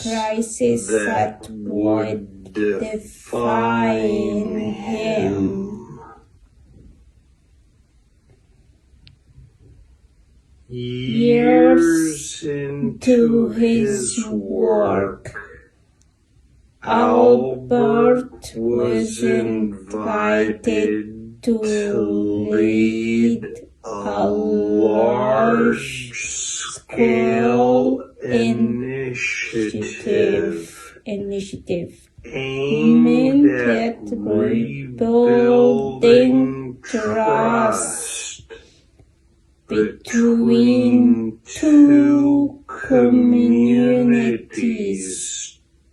crisis that would define him. Years into his work, Albert was invited to lead a large-scale initiative aimed at rebuilding trust between two communities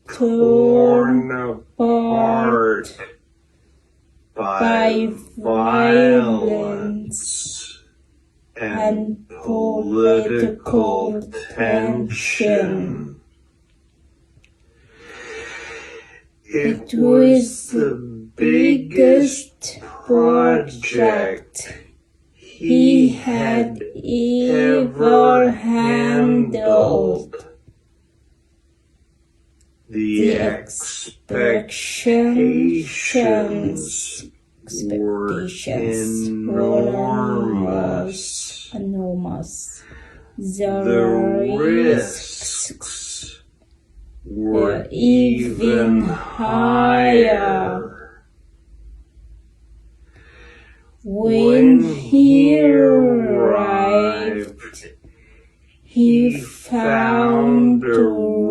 torn apart by violence and political tension. It was the biggest project he had ever handled. The expectations were enormous. The risks were even higher. When he arrived, he found a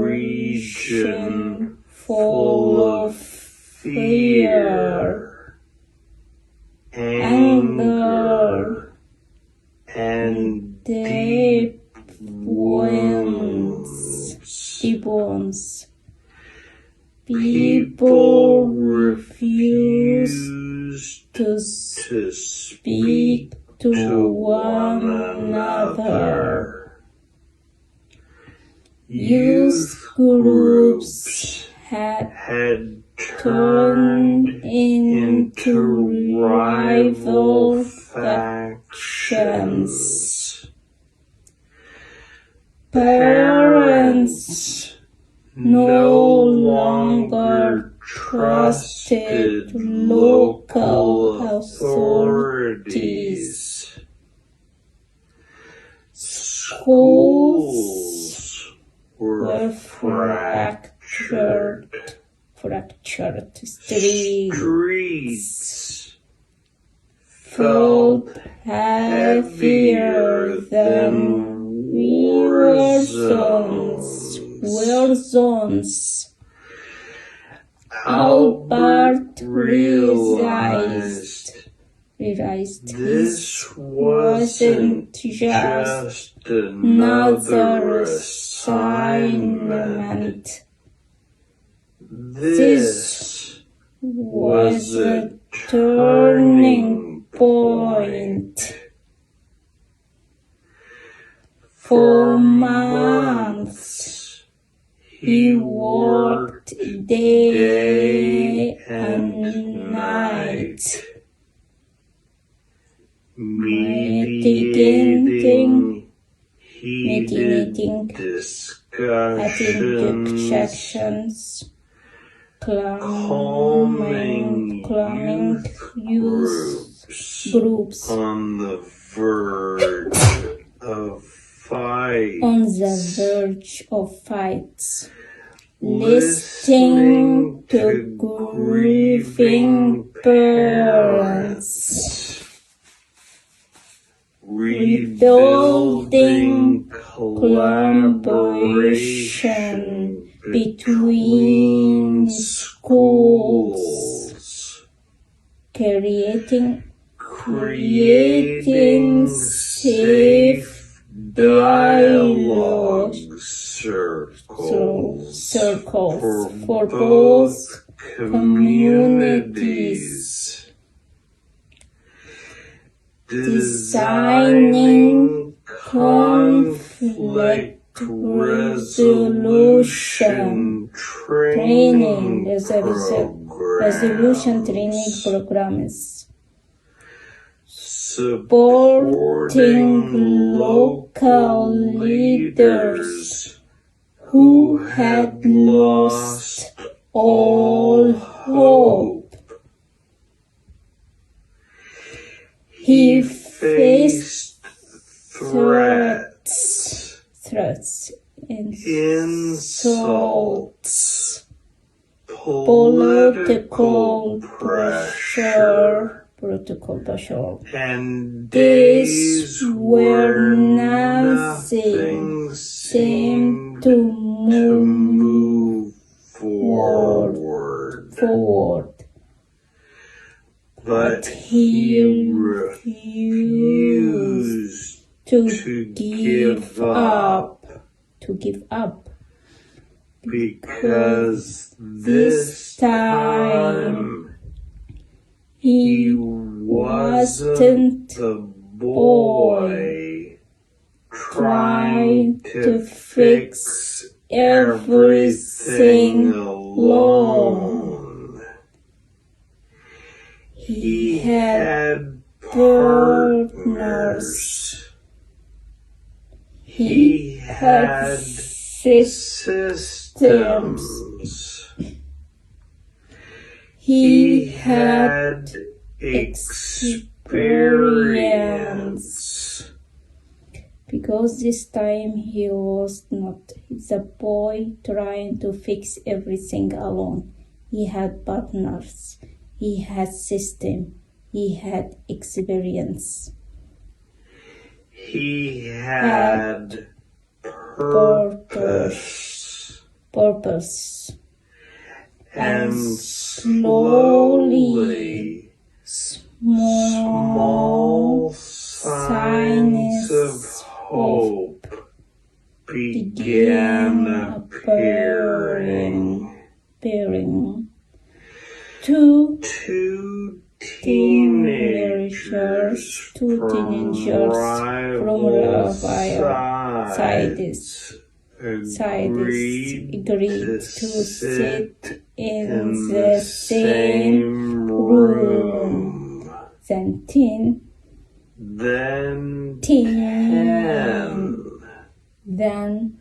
region full of fear, anger, and deep wounds. People refused to speak to one another. Youth groups had turned into rival factions. Parents no longer trusted local authorities. Schools were fractured. Streets felt heavier than war zones. Albert realized this wasn't just another assignment. This was a turning point. For months, he worked day and night, meditating, discussions, calming youth groups on the verge of fights, listening to grieving parents, rebuilding collaboration between schools, creating safe dialogue circles for both communities, designing conflict resolution training programs, supporting local leaders who had lost all hope. He faced threats, insults, political pressure, and days where nothing seemed to move forward. But he refused to give up, because this time he wasn't the boy trying to fix everything alone. He had partners. He had systems. He had experience. Because this time he was not the boy trying to fix everything alone. He had partners. He had system. He had experience. He had purpose. And slowly, small signs of hope began appearing. Two teenagers from rival sides agreed to sit in the same room. Then 10. Then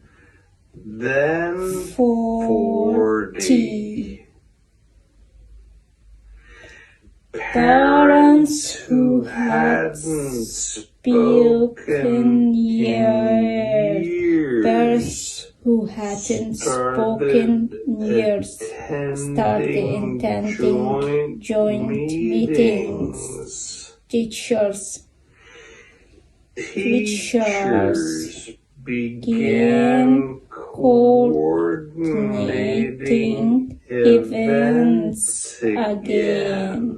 40. Parents who hadn't spoken years started attending joint meetings. Teachers began coordinating events again.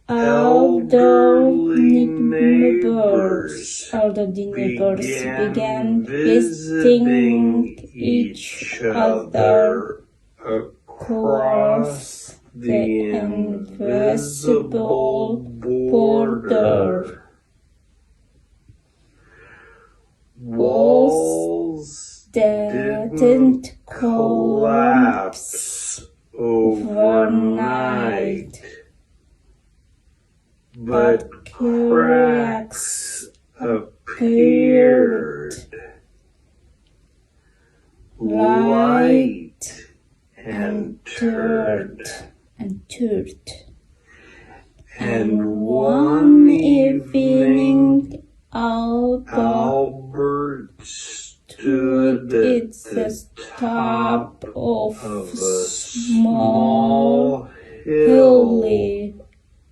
Elderly neighbors began visiting each other across the invisible border. Walls didn't collapse overnight, but cracks appeared. Light entered. And one evening, Albert stood at the top of a small hilly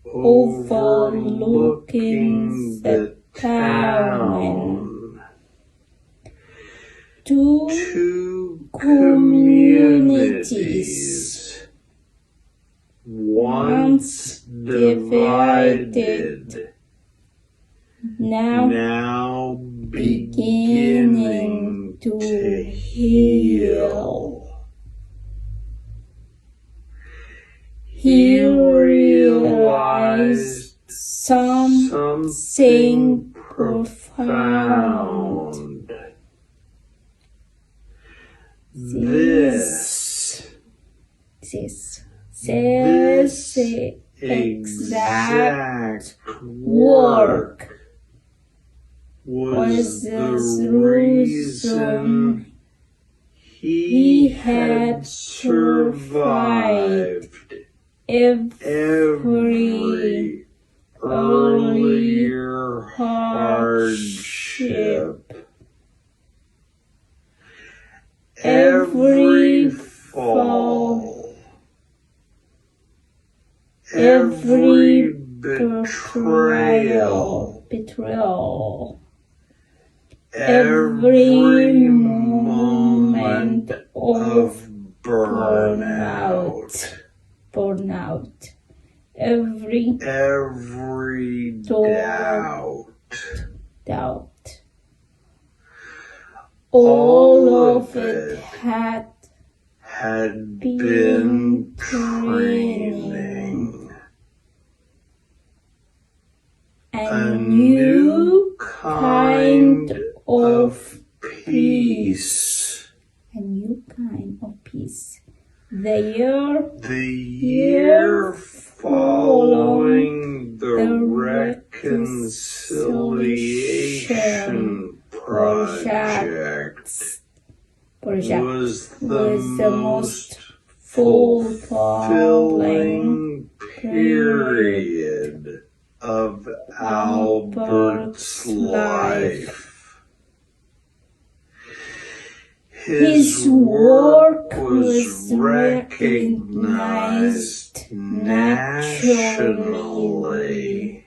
overlooking the town. Two communities, once divided, now beginning to heal. He realized something profound. This exact work was the reason he had survived every earlier hardship, every fall, every betrayal, every moment of burnout, every doubt. All of it had been training. A new kind of peace. A new kind of peace. The year following the reconciliation project was the most fulfilling period of Albert's life. His work was recognized nationally.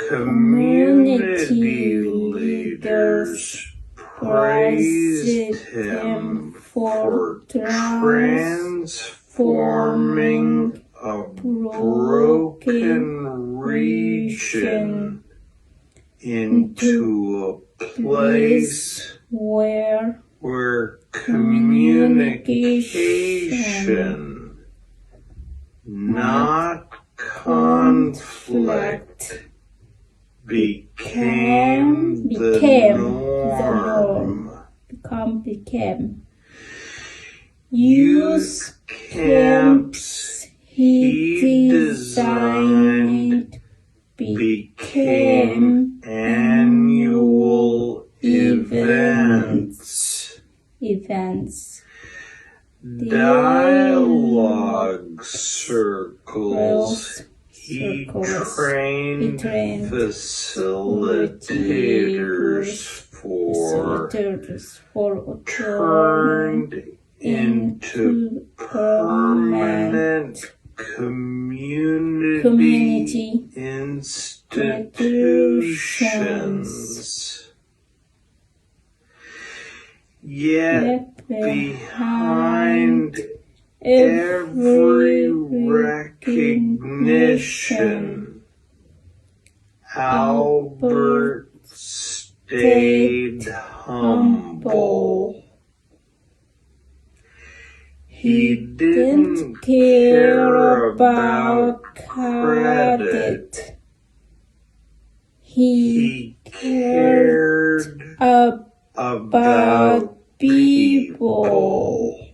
Community leaders praised him for transforming a broken region into a place where communication, not conflict, became the norm. Youth camps he designed became annual events. Dialogue circles. He trained facilitators for turned into permanent community institutions. Yet behind every recognition, Albert stayed humble. He didn't care about credit. He cared about people.